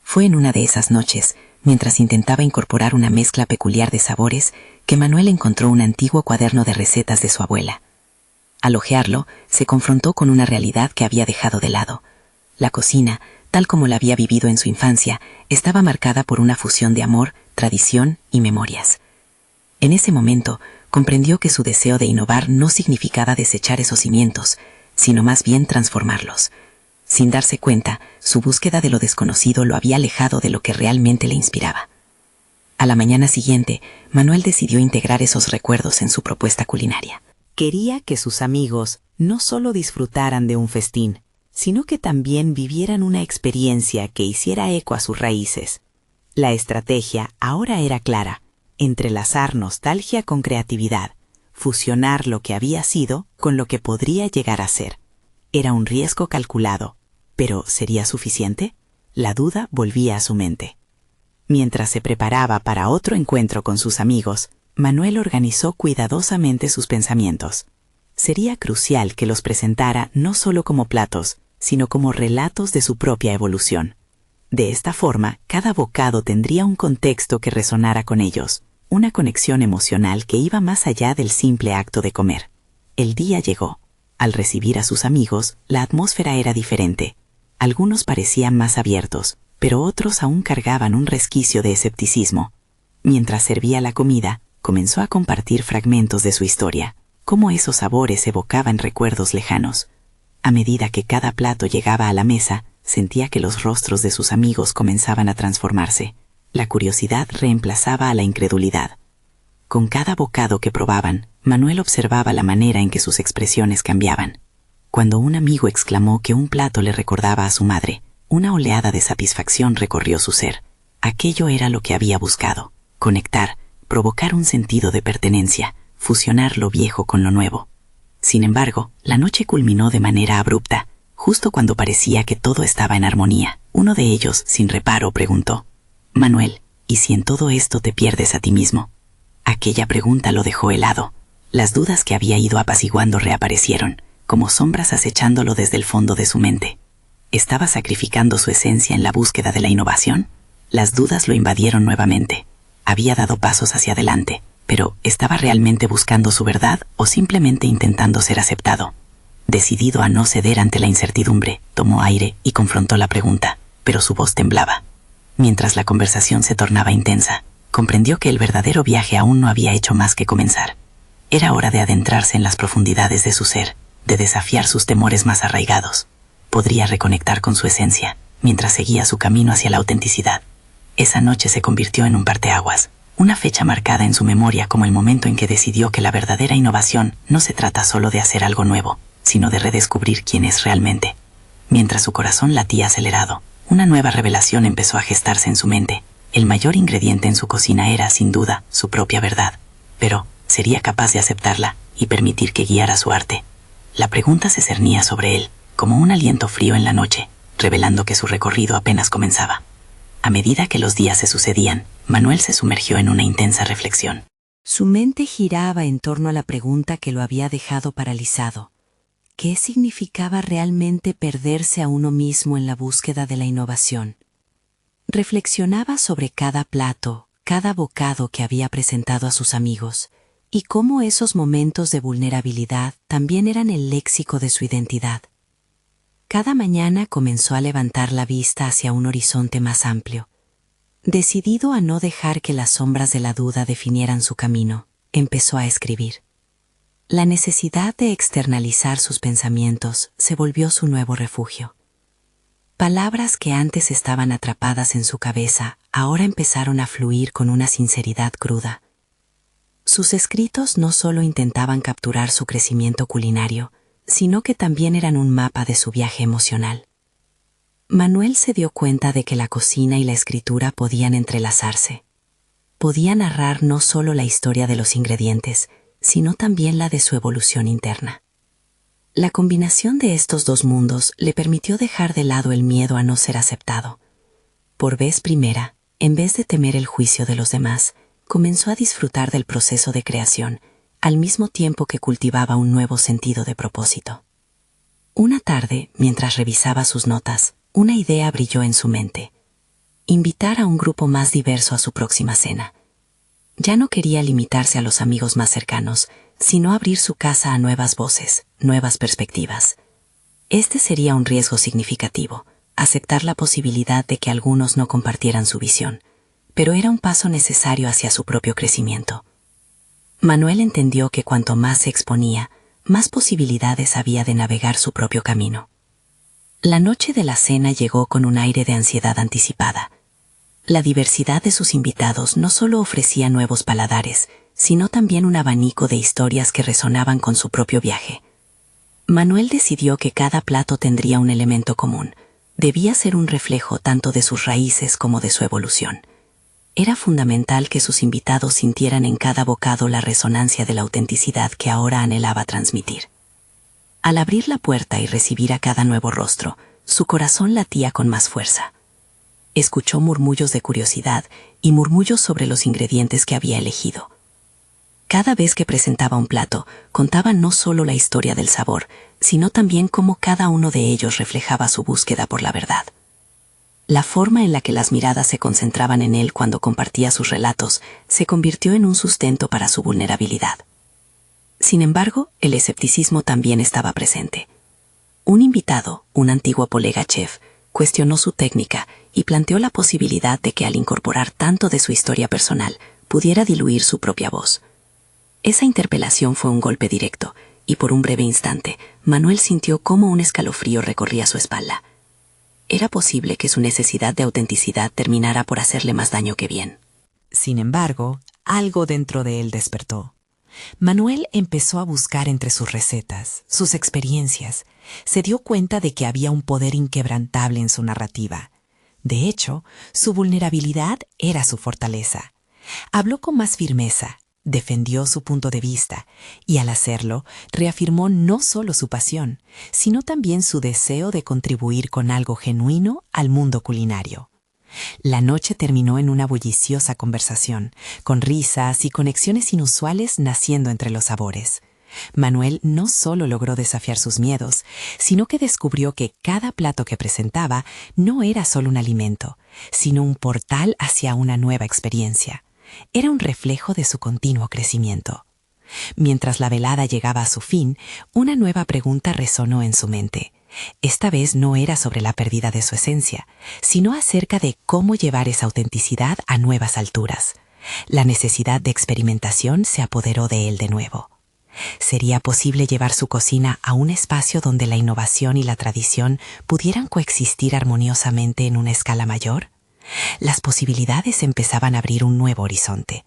Fue en una de esas noches, mientras intentaba incorporar una mezcla peculiar de sabores, que Manuel encontró un antiguo cuaderno de recetas de su abuela. Al hojearlo, se confrontó con una realidad que había dejado de lado. La cocina, tal como la había vivido en su infancia, estaba marcada por una fusión de amor, tradición y memorias. En ese momento, comprendió que su deseo de innovar no significaba desechar esos cimientos, sino más bien transformarlos. Sin darse cuenta, su búsqueda de lo desconocido lo había alejado de lo que realmente le inspiraba. A la mañana siguiente, Manuel decidió integrar esos recuerdos en su propuesta culinaria. Quería que sus amigos no solo disfrutaran de un festín, sino que también vivieran una experiencia que hiciera eco a sus raíces. La estrategia ahora era clara: entrelazar nostalgia con creatividad, fusionar lo que había sido con lo que podría llegar a ser. Era un riesgo calculado, pero ¿sería suficiente? La duda volvía a su mente. Mientras se preparaba para otro encuentro con sus amigos, Manuel organizó cuidadosamente sus pensamientos. Sería crucial que los presentara no solo como platos, sino como relatos de su propia evolución. De esta forma, cada bocado tendría un contexto que resonara con ellos, una conexión emocional que iba más allá del simple acto de comer. El día llegó. Al recibir a sus amigos, la atmósfera era diferente. Algunos parecían más abiertos, pero otros aún cargaban un resquicio de escepticismo. Mientras servía la comida, comenzó a compartir fragmentos de su historia, cómo esos sabores evocaban recuerdos lejanos. A medida que cada plato llegaba a la mesa, sentía que los rostros de sus amigos comenzaban a transformarse. La curiosidad reemplazaba a la incredulidad. Con cada bocado que probaban, Manuel observaba la manera en que sus expresiones cambiaban. Cuando un amigo exclamó que un plato le recordaba a su madre, una oleada de satisfacción recorrió su ser. Aquello era lo que había buscado: conectar, provocar un sentido de pertenencia, fusionar lo viejo con lo nuevo. Sin embargo, la noche culminó de manera abrupta. Justo cuando parecía que todo estaba en armonía, uno de ellos, sin reparo, preguntó: «Manuel, ¿y si en todo esto te pierdes a ti mismo?». Aquella pregunta lo dejó helado. Las dudas que había ido apaciguando reaparecieron, como sombras acechándolo desde el fondo de su mente. ¿Estaba sacrificando su esencia en la búsqueda de la innovación? Las dudas lo invadieron nuevamente. Había dado pasos hacia adelante, pero ¿estaba realmente buscando su verdad o simplemente intentando ser aceptado? Decidido a no ceder ante la incertidumbre, tomó aire y confrontó la pregunta, pero su voz temblaba. Mientras la conversación se tornaba intensa, comprendió que el verdadero viaje aún no había hecho más que comenzar. Era hora de adentrarse en las profundidades de su ser, de desafiar sus temores más arraigados. Podría reconectar con su esencia, mientras seguía su camino hacia la autenticidad. Esa noche se convirtió en un parteaguas, una fecha marcada en su memoria como el momento en que decidió que la verdadera innovación no se trata solo de hacer algo nuevo, sino de redescubrir quién es realmente. Mientras su corazón latía acelerado, una nueva revelación empezó a gestarse en su mente. El mayor ingrediente en su cocina era, sin duda, su propia verdad. Pero, ¿sería capaz de aceptarla y permitir que guiara su arte? La pregunta se cernía sobre él, como un aliento frío en la noche, revelando que su recorrido apenas comenzaba. A medida que los días se sucedían, Manuel se sumergió en una intensa reflexión. Su mente giraba en torno a la pregunta que lo había dejado paralizado. ¿Qué significaba realmente perderse a uno mismo en la búsqueda de la innovación? Reflexionaba sobre cada plato, cada bocado que había presentado a sus amigos, y cómo esos momentos de vulnerabilidad también eran el léxico de su identidad. Cada mañana comenzó a levantar la vista hacia un horizonte más amplio. Decidido a no dejar que las sombras de la duda definieran su camino, empezó a escribir. La necesidad de externalizar sus pensamientos se volvió su nuevo refugio. Palabras que antes estaban atrapadas en su cabeza ahora empezaron a fluir con una sinceridad cruda. Sus escritos no solo intentaban capturar su crecimiento culinario, sino que también eran un mapa de su viaje emocional. Manuel se dio cuenta de que la cocina y la escritura podían entrelazarse. Podía narrar no solo la historia de los ingredientes, sino también la de su evolución interna. La combinación de estos dos mundos le permitió dejar de lado el miedo a no ser aceptado. Por vez primera, en vez de temer el juicio de los demás, comenzó a disfrutar del proceso de creación, al mismo tiempo que cultivaba un nuevo sentido de propósito. Una tarde, mientras revisaba sus notas, una idea brilló en su mente: invitar a un grupo más diverso a su próxima cena. Ya no quería limitarse a los amigos más cercanos, sino abrir su casa a nuevas voces, nuevas perspectivas. Este sería un riesgo significativo, aceptar la posibilidad de que algunos no compartieran su visión, pero era un paso necesario hacia su propio crecimiento. Manuel entendió que cuanto más se exponía, más posibilidades había de navegar su propio camino. La noche de la cena llegó con un aire de ansiedad anticipada. La diversidad de sus invitados no solo ofrecía nuevos paladares, sino también un abanico de historias que resonaban con su propio viaje. Manuel decidió que cada plato tendría un elemento común. Debía ser un reflejo tanto de sus raíces como de su evolución. Era fundamental que sus invitados sintieran en cada bocado la resonancia de la autenticidad que ahora anhelaba transmitir. Al abrir la puerta y recibir a cada nuevo rostro, su corazón latía con más fuerza. Escuchó murmullos de curiosidad y murmullos sobre los ingredientes que había elegido. Cada vez que presentaba un plato, contaba no solo la historia del sabor, sino también cómo cada uno de ellos reflejaba su búsqueda por la verdad. La forma en la que las miradas se concentraban en él cuando compartía sus relatos se convirtió en un sustento para su vulnerabilidad. Sin embargo, el escepticismo también estaba presente. Un invitado, un antiguo colega chef, cuestionó su técnica y planteó la posibilidad de que al incorporar tanto de su historia personal, pudiera diluir su propia voz. Esa interpelación fue un golpe directo, y por un breve instante, Manuel sintió cómo un escalofrío recorría su espalda. Era posible que su necesidad de autenticidad terminara por hacerle más daño que bien. Sin embargo, algo dentro de él despertó. Manuel empezó a buscar entre sus recetas, sus experiencias. Se dio cuenta de que había un poder inquebrantable en su narrativa. De hecho, su vulnerabilidad era su fortaleza. Habló con más firmeza, defendió su punto de vista y al hacerlo reafirmó no solo su pasión, sino también su deseo de contribuir con algo genuino al mundo culinario. La noche terminó en una bulliciosa conversación, con risas y conexiones inusuales naciendo entre los sabores. Manuel no solo logró desafiar sus miedos, sino que descubrió que cada plato que presentaba no era solo un alimento, sino un portal hacia una nueva experiencia. Era un reflejo de su continuo crecimiento. Mientras la velada llegaba a su fin, una nueva pregunta resonó en su mente. Esta vez no era sobre la pérdida de su esencia, sino acerca de cómo llevar esa autenticidad a nuevas alturas. La necesidad de experimentación se apoderó de él de nuevo. ¿Sería posible llevar su cocina a un espacio donde la innovación y la tradición pudieran coexistir armoniosamente en una escala mayor? Las posibilidades empezaban a abrir un nuevo horizonte,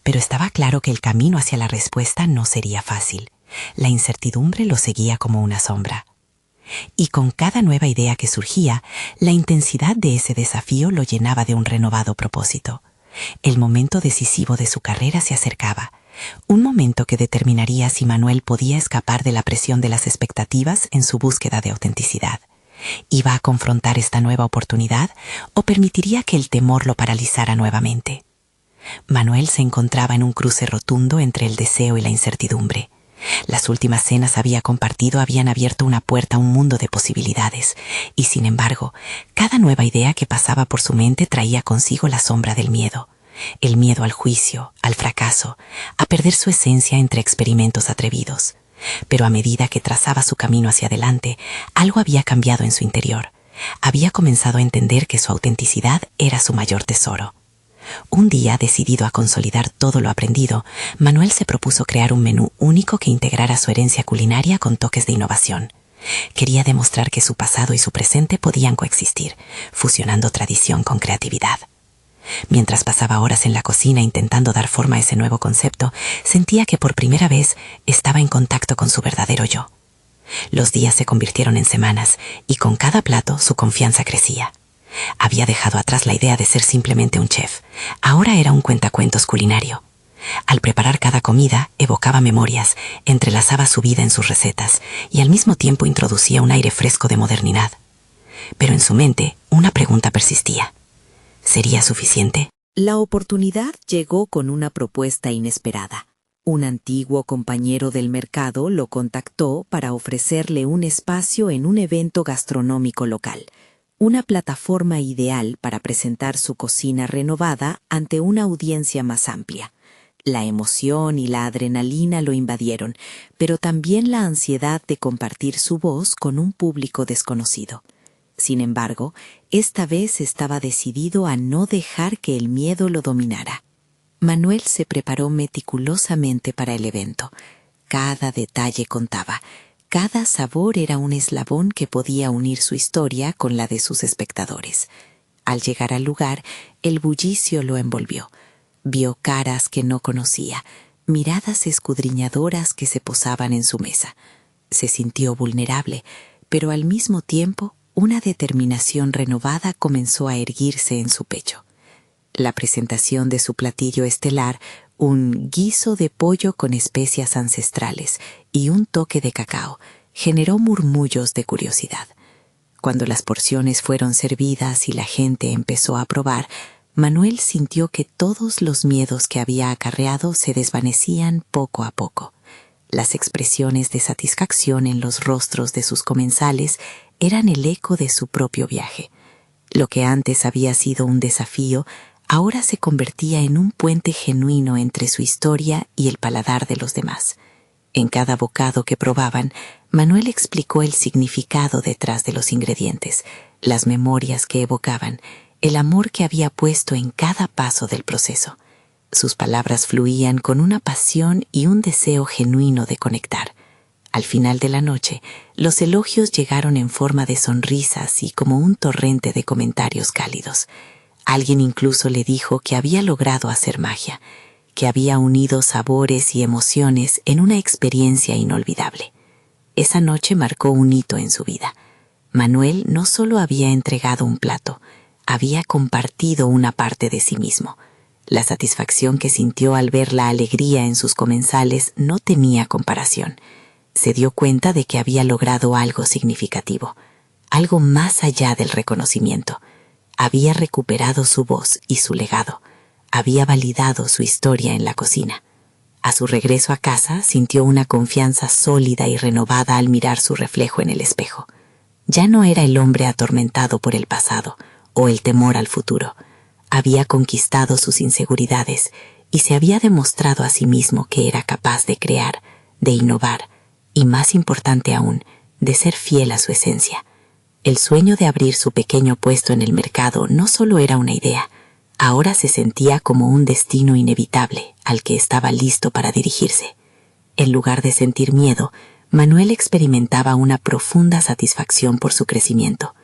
pero estaba claro que el camino hacia la respuesta no sería fácil. La incertidumbre lo seguía como una sombra. Y con cada nueva idea que surgía, la intensidad de ese desafío lo llenaba de un renovado propósito. El momento decisivo de su carrera se acercaba, un momento que determinaría si Manuel podía escapar de la presión de las expectativas en su búsqueda de autenticidad. ¿Iba a confrontar esta nueva oportunidad o permitiría que el temor lo paralizara nuevamente? Manuel se encontraba en un cruce rotundo entre el deseo y la incertidumbre. Las últimas cenas había compartido habían abierto una puerta a un mundo de posibilidades, y sin embargo, cada nueva idea que pasaba por su mente traía consigo la sombra del miedo. El miedo al juicio, al fracaso, a perder su esencia entre experimentos atrevidos. Pero a medida que trazaba su camino hacia adelante, algo había cambiado en su interior. Había comenzado a entender que su autenticidad era su mayor tesoro. Un día, decidido a consolidar todo lo aprendido, Manuel se propuso crear un menú único que integrara su herencia culinaria con toques de innovación. Quería demostrar que su pasado y su presente podían coexistir, fusionando tradición con creatividad. Mientras pasaba horas en la cocina intentando dar forma a ese nuevo concepto, sentía que por primera vez estaba en contacto con su verdadero yo. Los días se convirtieron en semanas y con cada plato su confianza crecía. Había dejado atrás la idea de ser simplemente un chef. Ahora era un cuentacuentos culinario. Al preparar cada comida, evocaba memorias, entrelazaba su vida en sus recetas y al mismo tiempo introducía un aire fresco de modernidad. Pero en su mente, una pregunta persistía. ¿Sería suficiente? La oportunidad llegó con una propuesta inesperada. Un antiguo compañero del mercado lo contactó para ofrecerle un espacio en un evento gastronómico local, una plataforma ideal para presentar su cocina renovada ante una audiencia más amplia. La emoción y la adrenalina lo invadieron, pero también la ansiedad de compartir su voz con un público desconocido. Sin embargo, esta vez estaba decidido a no dejar que el miedo lo dominara. Manuel se preparó meticulosamente para el evento. Cada detalle contaba. Cada sabor era un eslabón que podía unir su historia con la de sus espectadores. Al llegar al lugar, el bullicio lo envolvió. Vio caras que no conocía, miradas escudriñadoras que se posaban en su mesa. Se sintió vulnerable, pero al mismo tiempo una determinación renovada comenzó a erguirse en su pecho. La presentación de su platillo estelar, un guiso de pollo con especias ancestrales y un toque de cacao, generó murmullos de curiosidad. Cuando las porciones fueron servidas y la gente empezó a probar, Manuel sintió que todos los miedos que había acarreado se desvanecían poco a poco. Las expresiones de satisfacción en los rostros de sus comensales eran el eco de su propio viaje. Lo que antes había sido un desafío, ahora se convertía en un puente genuino entre su historia y el paladar de los demás. En cada bocado que probaban, Manuel explicó el significado detrás de los ingredientes, las memorias que evocaban, el amor que había puesto en cada paso del proceso. Sus palabras fluían con una pasión y un deseo genuino de conectar. Al final de la noche, los elogios llegaron en forma de sonrisas y como un torrente de comentarios cálidos. Alguien incluso le dijo que había logrado hacer magia, que había unido sabores y emociones en una experiencia inolvidable. Esa noche marcó un hito en su vida. Manuel no solo había entregado un plato, había compartido una parte de sí mismo. La satisfacción que sintió al ver la alegría en sus comensales no tenía comparación. Se dio cuenta de que había logrado algo significativo, algo más allá del reconocimiento. Había recuperado su voz y su legado. Había validado su historia en la cocina. A su regreso a casa sintió una confianza sólida y renovada al mirar su reflejo en el espejo. Ya no era el hombre atormentado por el pasado o el temor al futuro. Había conquistado sus inseguridades y se había demostrado a sí mismo que era capaz de crear, de innovar y, más importante aún, de ser fiel a su esencia. El sueño de abrir su pequeño puesto en el mercado no solo era una idea, ahora se sentía como un destino inevitable al que estaba listo para dirigirse. En lugar de sentir miedo, Manuel experimentaba una profunda satisfacción por su crecimiento.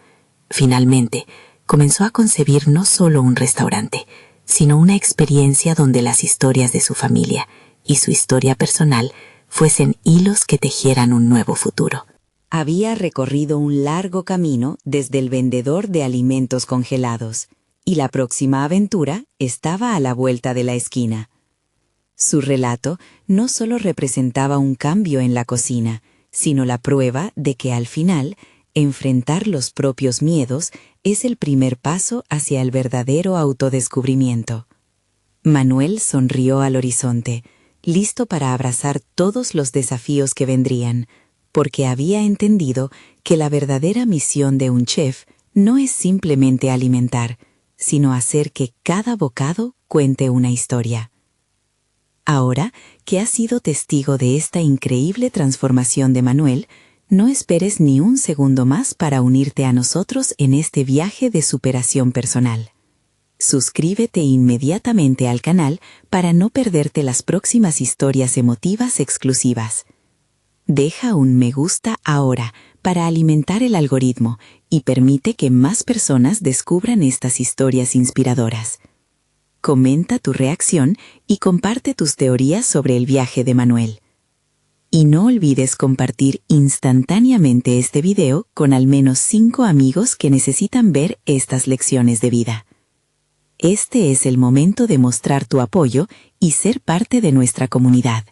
Finalmente, comenzó a concebir no solo un restaurante, sino una experiencia donde las historias de su familia y su historia personal fuesen hilos que tejieran un nuevo futuro. Había recorrido un largo camino desde el vendedor de alimentos congelados, y la próxima aventura estaba a la vuelta de la esquina. Su relato no solo representaba un cambio en la cocina, sino la prueba de que al final, enfrentar los propios miedos es el primer paso hacia el verdadero autodescubrimiento. Manuel sonrió al horizonte, listo para abrazar todos los desafíos que vendrían, porque había entendido que la verdadera misión de un chef no es simplemente alimentar, sino hacer que cada bocado cuente una historia. Ahora que has sido testigo de esta increíble transformación de Manuel, no esperes ni un segundo más para unirte a nosotros en este viaje de superación personal. Suscríbete inmediatamente al canal para no perderte las próximas historias emotivas exclusivas. Deja un me gusta ahora para alimentar el algoritmo y permite que más personas descubran estas historias inspiradoras. Comenta tu reacción y comparte tus teorías sobre el viaje de Manuel. Y no olvides compartir instantáneamente este video con al menos 5 amigos que necesitan ver estas lecciones de vida. Este es el momento de mostrar tu apoyo y ser parte de nuestra comunidad.